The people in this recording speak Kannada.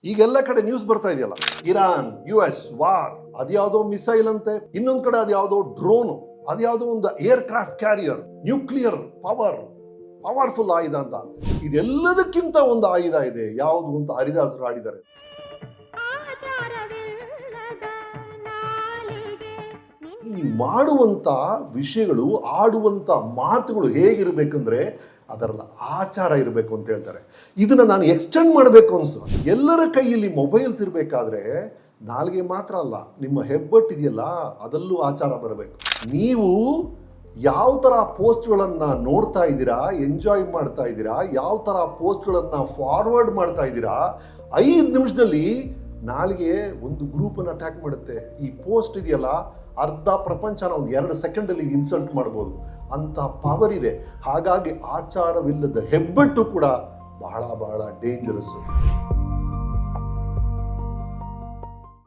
ಈಗೆಲ್ಲ ಕಡೆ ನ್ಯೂಸ್ ಬರ್ತಾ ಇದೆಯಲ್ಲ, ಇರಾನ್ US ವಾರ್, ಅದ್ಯಾವುದೋ ಮಿಸೈಲ್ ಅಂತೆ, ಇನ್ನೊಂದ್ ಕಡೆ ಅದ್ಯಾವುದೋ ಡ್ರೋನ್, ಅದ್ಯಾವುದೋ ಒಂದು aircraft carrier, nuclear powerful ಆಯುಧ ಅಂತ. ಇದೆಲ್ಲದಕ್ಕಿಂತ ಒಂದು ಆಯುಧ ಇದೆ, ಯಾವುದು ಅಂತ ಹರಿದಾಸರು ಹಾಡಿದ್ದಾರೆ. ನೀವು ಮಾಡುವಂತ ವಿಷಯಗಳು, ಆಡುವಂತ ಮಾತುಗಳು ಹೇಗಿರ್ಬೇಕಂದ್ರೆ ಅದರಲ್ಲ ಆಚಾರ ಇರಬೇಕು ಅಂತ ಹೇಳ್ತಾರೆ. ಇದನ್ನ ನಾನು ಎಕ್ಸ್ಟೆಂಡ್ ಮಾಡಬೇಕು ಅನ್ಸುತ್ತೆ. ಎಲ್ಲರ ಕೈಯಲ್ಲಿ ಮೊಬೈಲ್ಸ್ ಇರಬೇಕಾದ್ರೆ ನಾಲ್ಗೆ ಮಾತ್ರ ಅಲ್ಲ, ನಿಮ್ಮ ಹೆಬ್ಬಟ್ಟು ಇದೆಯಲ್ಲ ಅದರಲ್ಲೂ ಆಚಾರ ಬರಬೇಕು. ನೀವು ಯಾವ ಥರ ಪೋಸ್ಟ್ಗಳನ್ನ ನೋಡ್ತಾ ಇದ್ದೀರಾ, ಎಂಜಾಯ್ ಮಾಡ್ತಾ ಇದ್ದೀರಾ, ಯಾವ ಥರ ಪೋಸ್ಟ್ಗಳನ್ನ ಫಾರ್ವರ್ಡ್ ಮಾಡ್ತಾ ಇದ್ದೀರಾ, 5 ನಿಮಿಷದಲ್ಲಿ ನಾಲ್ಗೆ ಒಂದು ಗ್ರೂಪನ್ನು ಅಟ್ಯಾಕ್ ಮಾಡುತ್ತೆ. ಈ ಪೋಸ್ಟ್ ಇದೆಯಲ್ಲ, ಅರ್ಧ ಪ್ರಪಂಚನ ಒಂದು 2 ಸೆಕೆಂಡಲ್ಲಿ ಇನ್ಸಲ್ಟ್ ಮಾಡ್ಬೋದು, ಅಂತ ಪವರ್ ಇದೆ. ಹಾಗಾಗಿ ಆಚಾರವಿಲ್ಲದ ಹೆಬ್ಬಟ್ಟು ಕೂಡ ಬಹಳ ಡೇಂಜರಸ್ಸು.